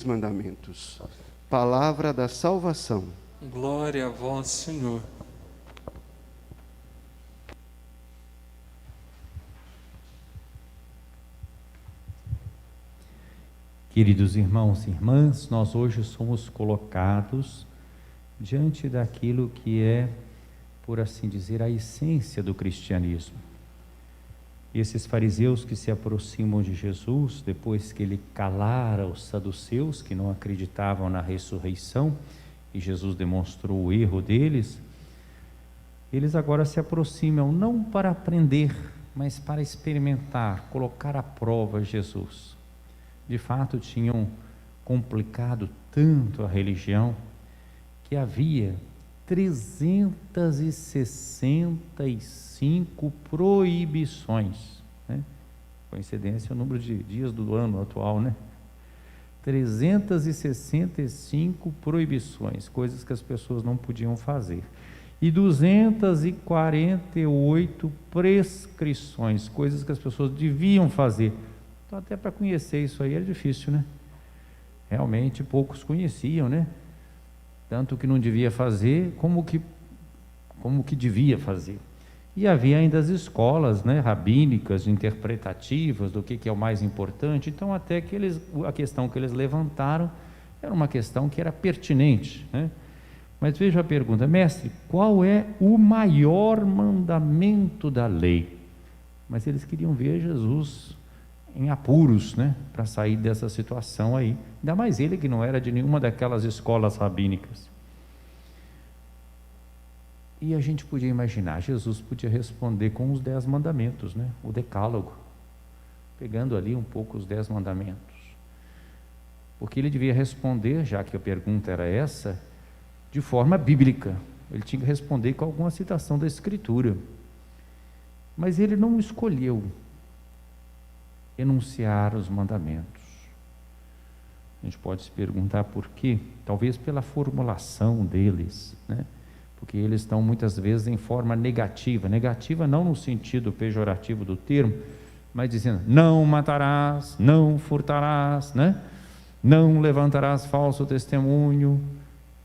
mandamentos. Palavra da salvação. Glória a vós, Senhor. Queridos irmãos e irmãs, nós hoje somos colocados diante daquilo que é, por assim dizer, a essência do cristianismo. E esses fariseus que se aproximam de Jesus, depois que ele calara os saduceus, que não acreditavam na ressurreição, e Jesus demonstrou o erro deles, eles agora se aproximam não para aprender, mas para experimentar, colocar à prova Jesus. De fato, tinham complicado tanto a religião que havia 365 proibições, né? Coincidência é o número de dias do ano atual, né? 365 proibições, coisas que as pessoas não podiam fazer. E 248 prescrições, coisas que as pessoas deviam fazer. Então, até para conhecer isso aí era difícil, né? Realmente poucos conheciam, né? Tanto que não devia fazer, como que devia fazer. E havia ainda as escolas, né, rabínicas, interpretativas do que é o mais importante. Então, até que a questão que eles levantaram era uma questão que era pertinente, né? Mas veja a pergunta: mestre, qual é o maior mandamento da lei? Mas eles queriam ver Jesus em apuros, né, para sair dessa situação aí. Ainda mais ele que não era de nenhuma daquelas escolas rabínicas. E a gente podia imaginar, Jesus podia responder com os 10 mandamentos, né, o decálogo, pegando ali um pouco os 10 mandamentos. Porque ele devia responder, já que a pergunta era essa, de forma bíblica. Ele tinha que responder com alguma citação da Escritura. Mas ele não escolheu enunciar os mandamentos. A gente pode se perguntar por quê? Talvez pela formulação deles, né? Porque eles estão muitas vezes em forma negativa, negativa não no sentido pejorativo do termo, mas dizendo: não matarás, não furtarás, né? Não levantarás falso testemunho.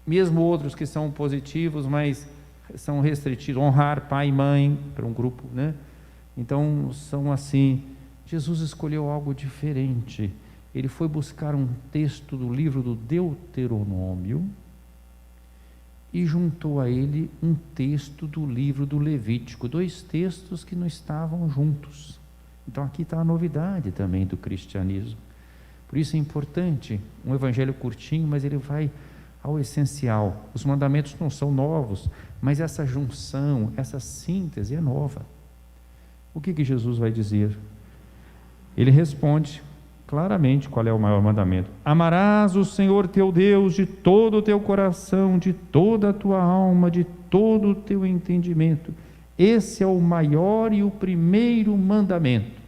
Mesmo outros que são positivos, mas são restritivos: honrar pai e mãe, para um grupo, né? Então são assim. Jesus escolheu algo diferente. Ele foi buscar um texto do livro do Deuteronômio e juntou a ele um texto do livro do Levítico, 2 textos que não estavam juntos. Então aqui está a novidade também do cristianismo. Por isso é importante, um evangelho curtinho, mas ele vai ao essencial. Os mandamentos não são novos, mas essa junção, essa síntese é nova. O que Jesus vai dizer? Ele responde claramente qual é o maior mandamento: amarás o Senhor teu Deus de todo o teu coração, de toda a tua alma, de todo o teu entendimento. Esse é o maior e o primeiro mandamento.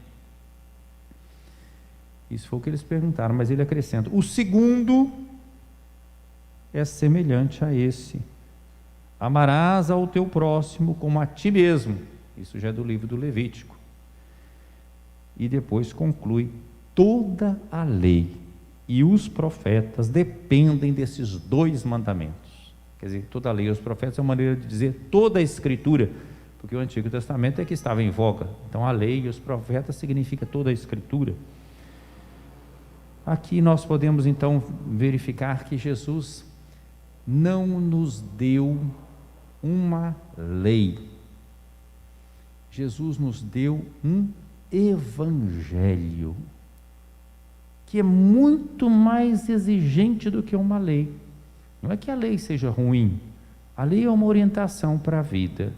Isso foi o que eles perguntaram, mas ele acrescenta: o segundo é semelhante a esse: amarás ao teu próximo como a ti mesmo. Isso já é do livro do Levítico. E depois conclui: toda a lei e os profetas dependem desses 2 mandamentos. Quer dizer, toda a lei e os profetas é uma maneira de dizer toda a Escritura, porque o Antigo Testamento é que estava em voga. Então a lei e os profetas significa toda a Escritura. Aqui nós podemos então verificar que Jesus não nos deu uma lei. Jesus nos deu um evangelho, que é muito mais exigente do que uma lei. Não é que a lei seja ruim, a lei é uma orientação para a vida.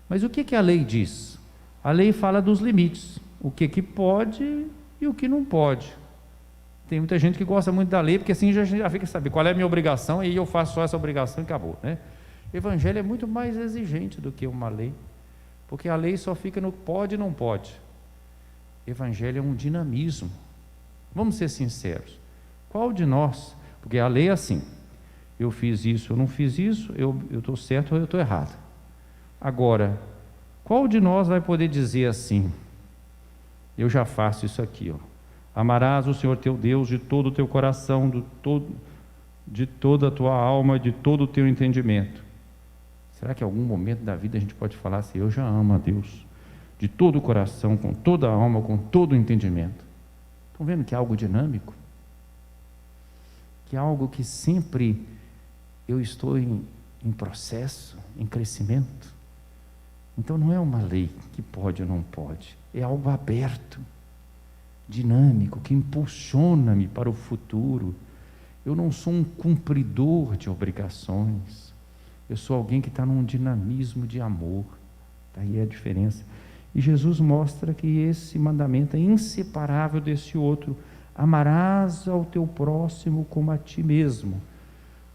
Mas o que a lei diz? A lei fala dos limites, o que pode e o que não pode. Tem muita gente que gosta muito da lei, porque assim já fica sabendo qual é a minha obrigação, e eu faço só essa obrigação e acabou, né? O evangelho é muito mais exigente do que uma lei, porque a lei só fica no pode e não pode. Evangelho é um dinamismo. Vamos ser sinceros: qual de nós, porque a lei é assim, eu fiz isso, eu não fiz isso, eu estou certo ou eu estou errado. Agora, qual de nós vai poder dizer assim: eu já faço isso aqui, ó, Amarás o Senhor teu Deus de todo o teu coração, de toda a tua alma, de todo o teu entendimento. Será que em algum momento da vida a gente pode falar assim: eu já amo a Deus de todo o coração, com toda a alma, com todo o entendimento? Estão vendo que é algo dinâmico? Que é algo que sempre eu estou em processo, em crescimento. Então não é uma lei que pode ou não pode, é algo aberto, dinâmico, que impulsiona-me para o futuro. Eu não sou um cumpridor de obrigações, eu sou alguém que está num dinamismo de amor. Daí é a diferença. E Jesus mostra que esse mandamento é inseparável desse outro: amarás ao teu próximo como a ti mesmo.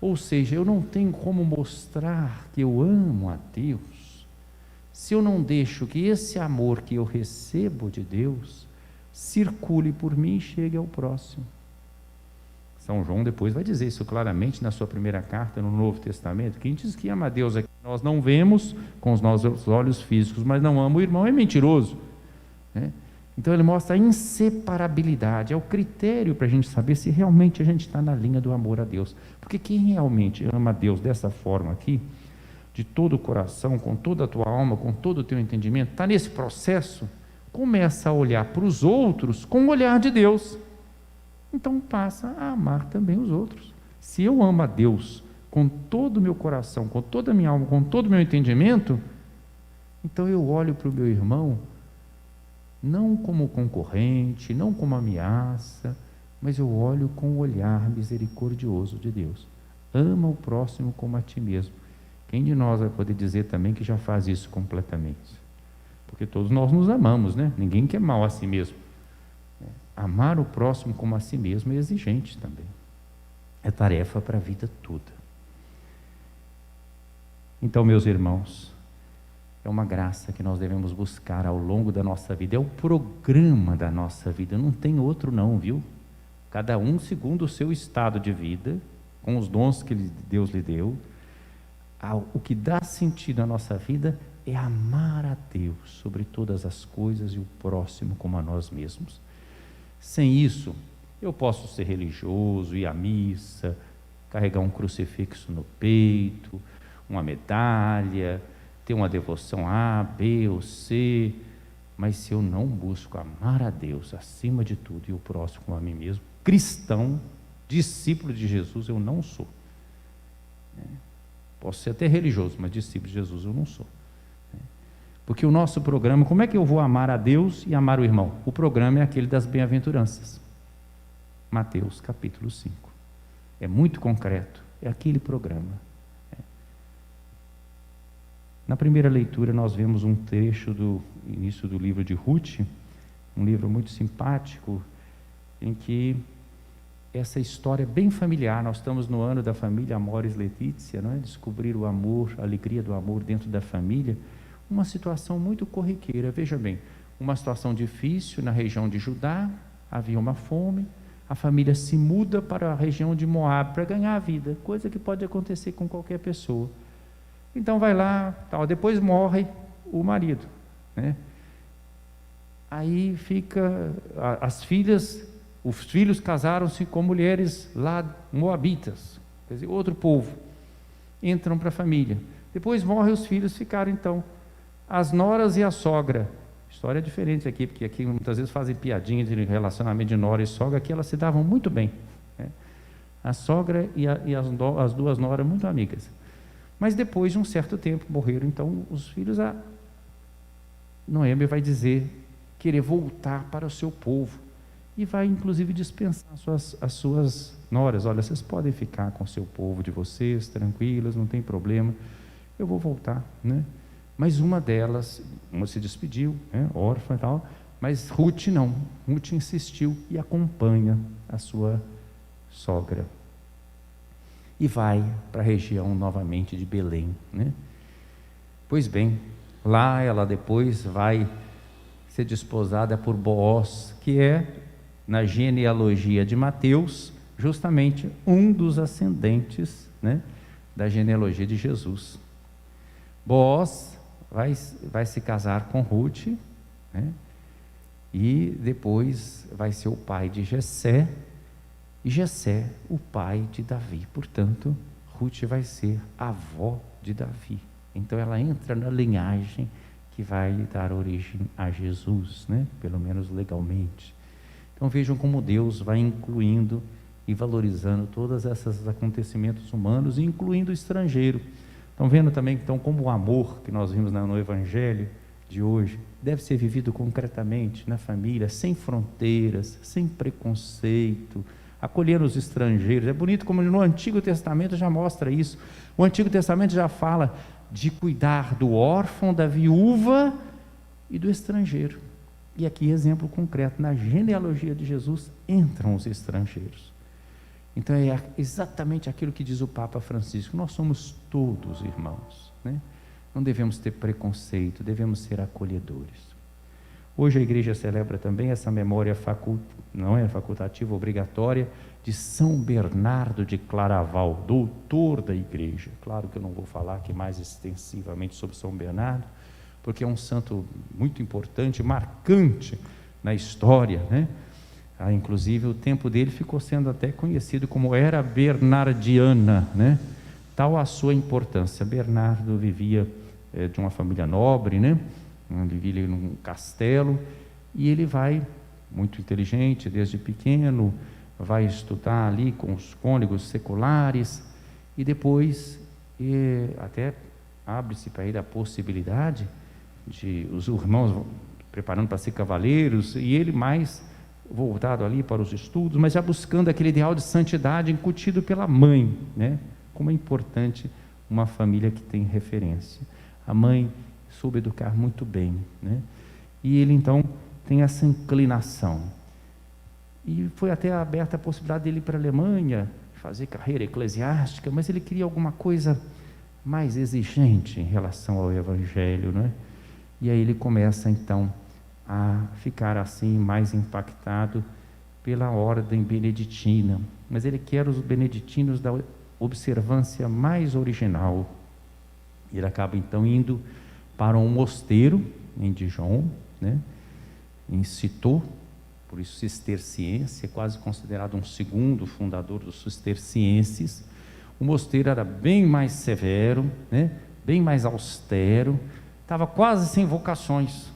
Ou seja, eu não tenho como mostrar que eu amo a Deus se eu não deixo que esse amor que eu recebo de Deus circule por mim e chegue ao próximo. São João depois vai dizer isso claramente na sua primeira carta no Novo Testamento. Quem diz que ama a Deus é que nós não vemos com os nossos olhos físicos, mas não ama o irmão, é mentiroso, né? Então ele mostra a inseparabilidade, é o critério para a gente saber se realmente a gente está na linha do amor a Deus. Porque quem realmente ama a Deus dessa forma aqui, de todo o coração, com toda a tua alma, com todo o teu entendimento, está nesse processo, começa a olhar para os outros com o olhar de Deus. Então passa a amar também os outros. Se eu amo a Deus com todo o meu coração, com toda a minha alma, com todo o meu entendimento, então eu olho para o meu irmão não como concorrente, não como ameaça, mas eu olho com o olhar misericordioso de Deus. Ama o próximo como a ti mesmo. Quem de nós vai poder dizer também que já faz isso completamente? Porque todos nós nos amamos, né? Ninguém quer mal a si mesmo. Amar o próximo como a si mesmo é exigente também. É tarefa para a vida toda. Então, meus irmãos, é uma graça que nós devemos buscar ao longo da nossa vida. É o programa da nossa vida, não tem outro não, viu? Cada um segundo o seu estado de vida, com os dons que Deus lhe deu. O que dá sentido à nossa vida é amar a Deus sobre todas as coisas e o próximo como a nós mesmos. Sem isso, eu posso ser religioso, ir à missa, carregar um crucifixo no peito, uma medalha, ter uma devoção A, B ou C, mas se eu não busco amar a Deus acima de tudo e o próximo como a mim mesmo, cristão, discípulo de Jesus eu não sou. Posso ser até religioso, mas discípulo de Jesus eu não sou. Porque o nosso programa, como é que eu vou amar a Deus e amar o irmão? O programa é aquele das bem-aventuranças. Mateus capítulo 5. É muito concreto, é aquele programa. Na primeira leitura nós vemos um trecho do início do livro de Ruth, um livro muito simpático, em que essa história é bem familiar. Nós estamos no ano da família Amoris Laetitia, não é? Descobrir o amor, a alegria do amor dentro da família. Uma situação muito corriqueira, veja bem, uma situação difícil na região de Judá, havia uma fome, a família se muda para a região de Moab para ganhar a vida, coisa que pode acontecer com qualquer pessoa. Então vai lá, tal, depois morre o marido, né? Aí fica, os filhos casaram-se com mulheres lá moabitas, quer dizer, outro povo, entram para a família, depois morrem os filhos, ficaram então as noras e a sogra. História diferente aqui, porque aqui muitas vezes fazem piadinha de relacionamento de nora e sogra, aqui elas se davam muito bem, né? A sogra e as duas noras muito amigas. Mas depois de um certo tempo morreram então os filhos. A Noemi vai dizer, querer voltar para o seu povo, e vai inclusive dispensar as suas noras. Olha, vocês podem ficar com o seu povo de vocês, tranquilas, não tem problema, eu vou voltar, né? Mas uma delas, uma se despediu, né, órfã e tal, mas Ruth não. Ruth insistiu e acompanha a sua sogra. E vai para a região novamente de Belém, né? Pois bem, lá ela depois vai ser desposada por Boaz, que é, na genealogia de Mateus, justamente um dos ascendentes, né, da genealogia de Jesus. Boaz vai se casar com Ruth, né? e depois vai ser o pai de Jessé, e Jessé o pai de Davi. Portanto, Ruth vai ser a avó de Davi. Então ela entra na linhagem que vai dar origem a Jesus, né? Pelo menos legalmente. Então vejam como Deus vai incluindo e valorizando todos esses acontecimentos humanos, incluindo o estrangeiro. Estão vendo também então como o amor que nós vimos no Evangelho de hoje deve ser vivido concretamente na família, sem fronteiras, sem preconceito, acolhendo os estrangeiros. É bonito como no Antigo Testamento já mostra isso. O Antigo Testamento já fala de cuidar do órfão, da viúva e do estrangeiro. E aqui exemplo concreto, na genealogia de Jesus entram os estrangeiros. Então é exatamente aquilo que diz o Papa Francisco: nós somos todos irmãos, né? Não devemos ter preconceito, devemos ser acolhedores. Hoje a igreja celebra também essa memória não é facultativa, obrigatória, de São Bernardo de Claraval, doutor da igreja. Claro que eu não vou falar aqui mais extensivamente sobre São Bernardo, porque é um santo muito importante, marcante na história, né? Inclusive o tempo dele ficou sendo até conhecido como Era Bernardiana, né? Tal a sua importância. Bernardo vivia de uma família nobre, né? Ele vivia num castelo, e ele vai, muito inteligente desde pequeno, vai estudar ali com os cônegos seculares, e depois até abre-se para ele a possibilidade de os irmãos preparando para ser cavaleiros, e ele mais voltado ali para os estudos, mas já buscando aquele ideal de santidade incutido pela mãe, né? Como é importante uma família que tem referência. A mãe soube educar muito bem, né? E ele então tem essa inclinação, e foi até aberta a possibilidade dele ir para a Alemanha, fazer carreira eclesiástica, mas ele queria alguma coisa mais exigente em relação ao Evangelho, né? E aí ele começa então a ficar assim mais impactado pela ordem beneditina, mas ele quer os beneditinos da observância mais original. Ele acaba então indo para um mosteiro em Dijon, né? Em Citeaux, por isso cisterciense, é quase considerado um segundo fundador dos cistercienses. O mosteiro era bem mais severo, né? Bem mais austero, estava quase sem vocações,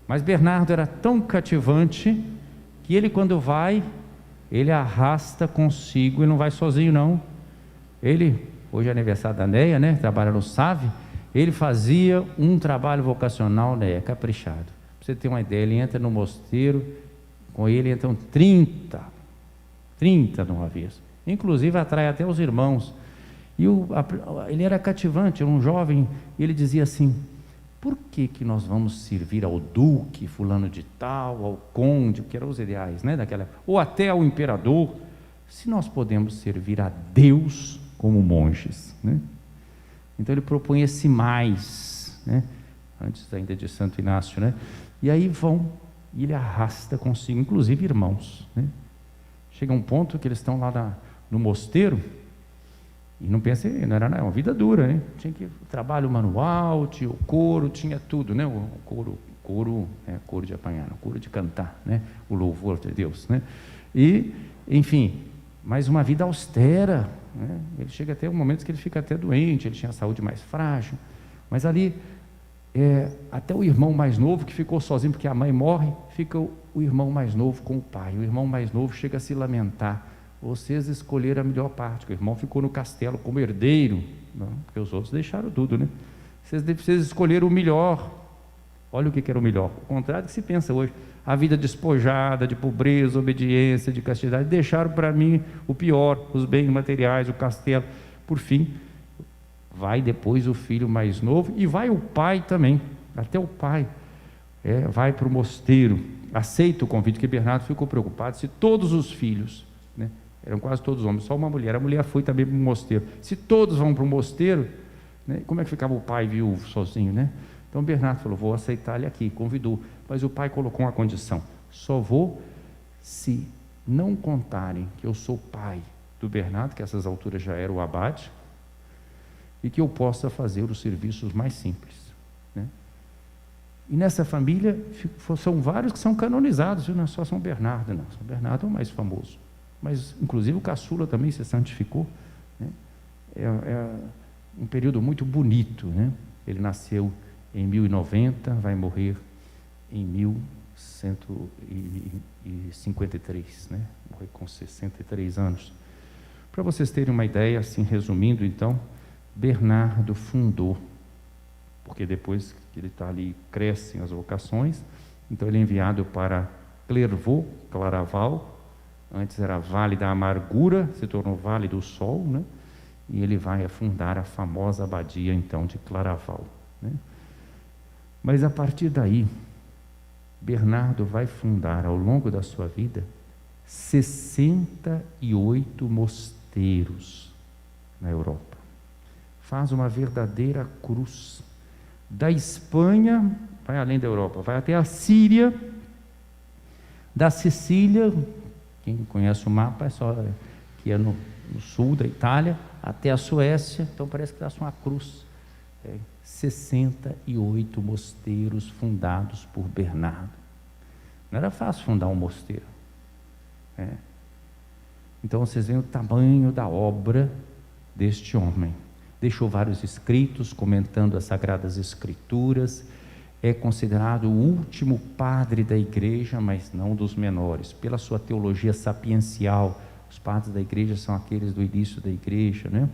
mas Bernardo era tão cativante que ele, quando vai, ele arrasta consigo, ele não vai sozinho não. Ele, hoje é aniversário da Neia, né? Trabalha no SAVE. Ele fazia um trabalho vocacional, né, caprichado. Para você ter uma ideia, ele entra no mosteiro, com ele entram 30 de uma vez. Inclusive atrai até os irmãos. E ele era cativante, era um jovem, e ele dizia assim: por que nós vamos servir ao duque fulano de tal, ao conde, que eram os ideais, né, daquela época, ou até ao imperador, se nós podemos servir a Deus como monges, né? Então ele propõe esse mais, né? Antes ainda de Santo Inácio, né? E aí e ele arrasta consigo, inclusive irmãos, né? Chega um ponto que eles estão lá no mosteiro, e não pensa, não era uma vida dura, né? Tinha trabalho manual, tinha o coro, tinha tudo, né? O coro de apanhar, o coro de cantar, né? O louvor de Deus, né? E, enfim, mas uma vida austera, né? Ele chega até um momento que ele fica até doente, ele tinha a saúde mais frágil, mas ali, até o irmão mais novo, que ficou sozinho porque a mãe morre, fica o irmão mais novo com o pai. O irmão mais novo chega a se lamentar: vocês escolheram a melhor parte, que o irmão ficou no castelo como herdeiro, não, porque os outros deixaram tudo, né? Vocês escolheram o melhor. Olha o que era o melhor, o contrário do que se pensa hoje: a vida despojada de pobreza, obediência, de castidade. Deixaram para mim o pior, os bens materiais, o castelo. Por fim, vai depois o filho mais novo, e vai o pai também, até o pai vai para o mosteiro, aceita o convite, que Bernardo ficou preocupado se todos os filhos, né, eram quase todos homens, só uma mulher, a mulher foi também para o mosteiro, se todos vão para o mosteiro, né, como é que ficava o pai viúvo sozinho, né? Então Bernardo falou: vou aceitar ele aqui, convidou, mas o pai colocou uma condição: só vou se não contarem que eu sou pai do Bernardo, que a essas alturas já era o abade, e que eu possa fazer os serviços mais simples, né? E nessa família são vários que são canonizados, viu? Não é só São Bernardo, não. São Bernardo é o mais famoso. Mas, inclusive, o caçula também se santificou, né? É um período muito bonito, né? Ele nasceu em 1090, vai morrer em 1153, né? Morrer com 63 anos. Para vocês terem uma ideia, assim, resumindo, então, Bernardo fundou, porque depois que ele está ali, crescem as vocações, então ele é enviado para Clairvaux, Claraval, antes era Vale da Amargura, se tornou Vale do Sol, né? E ele vai fundar a famosa abadia, então, de Claraval, né? Mas a partir daí, Bernardo vai fundar, ao longo da sua vida, 68 mosteiros na Europa. Faz uma verdadeira cruz. Da Espanha, vai além da Europa, vai até a Síria, da Sicília, quem conhece o mapa, é só que é no sul da Itália, até a Suécia, então parece que dá uma cruz. 68 mosteiros fundados por Bernardo. Não era fácil fundar um mosteiro. Então vocês veem o tamanho da obra deste homem. Deixou vários escritos comentando as Sagradas Escrituras, é considerado o último padre da igreja, mas não dos menores, pela sua teologia sapiencial. Os padres da igreja são aqueles do início da igreja, né?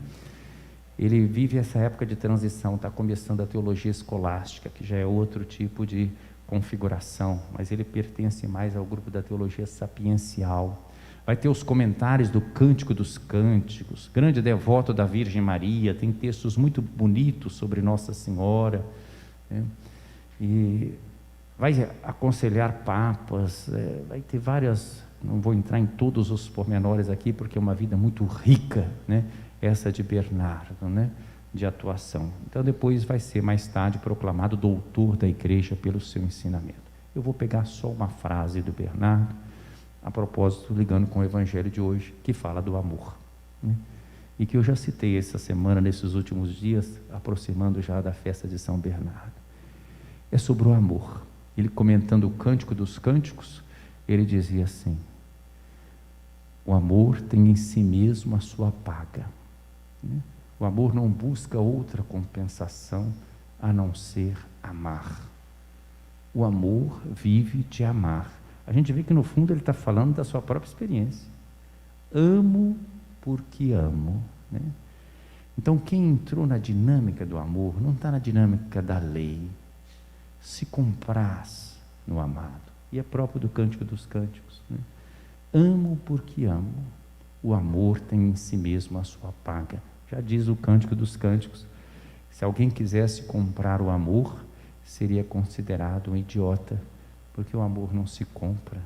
Ele vive essa época de transição, está começando a teologia escolástica, que já é outro tipo de configuração, mas ele pertence mais ao grupo da teologia sapiencial. Vai ter os comentários do Cântico dos Cânticos, grande devoto da Virgem Maria, tem textos muito bonitos sobre Nossa Senhora, né? E vai aconselhar papas, vai ter várias, não vou entrar em todos os pormenores aqui, porque é uma vida muito rica, né? Essa de Bernardo, né? De atuação. Então depois vai ser mais tarde proclamado doutor da igreja pelo seu ensinamento. Eu vou pegar só uma frase do Bernardo, a propósito, ligando com o evangelho de hoje, que fala do amor, né? E que eu já citei essa semana, nesses últimos dias, aproximando já da festa de São Bernardo. É sobre o amor. Ele, comentando o Cântico dos Cânticos, ele dizia assim: o amor tem em si mesmo a sua paga, né? O amor não busca outra compensação a não ser amar. O amor vive de amar. A gente vê que no fundo ele está falando da sua própria experiência. Amo porque amo, né? Então quem entrou na dinâmica do amor não está na dinâmica da lei, se compraz no amado, e é próprio do Cântico dos Cânticos, né? Amo porque amo, o amor tem em si mesmo a sua paga. Já diz o Cântico dos Cânticos, se alguém quisesse comprar o amor, seria considerado um idiota, porque o amor não se compra,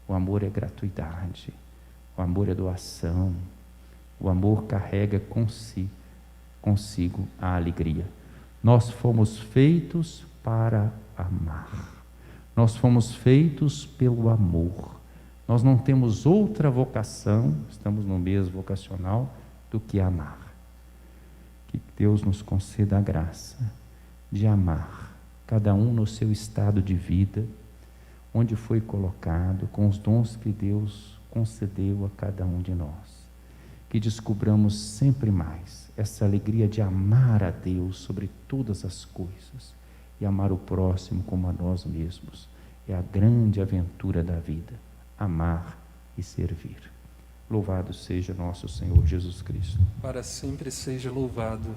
o amor é gratuidade, o amor é doação, o amor carrega consigo a alegria. Nós fomos feitos para amar, nós fomos feitos pelo amor, nós não temos outra vocação, estamos no mesmo vocacional, do que amar. Que Deus nos conceda a graça de amar, cada um no seu estado de vida, onde foi colocado, com os dons que Deus concedeu a cada um de nós. Que descubramos sempre mais essa alegria de amar a Deus sobre todas as coisas e amar o próximo como a nós mesmos. É a grande aventura da vida, amar e servir. Louvado seja nosso Senhor Jesus Cristo. Para sempre seja louvado.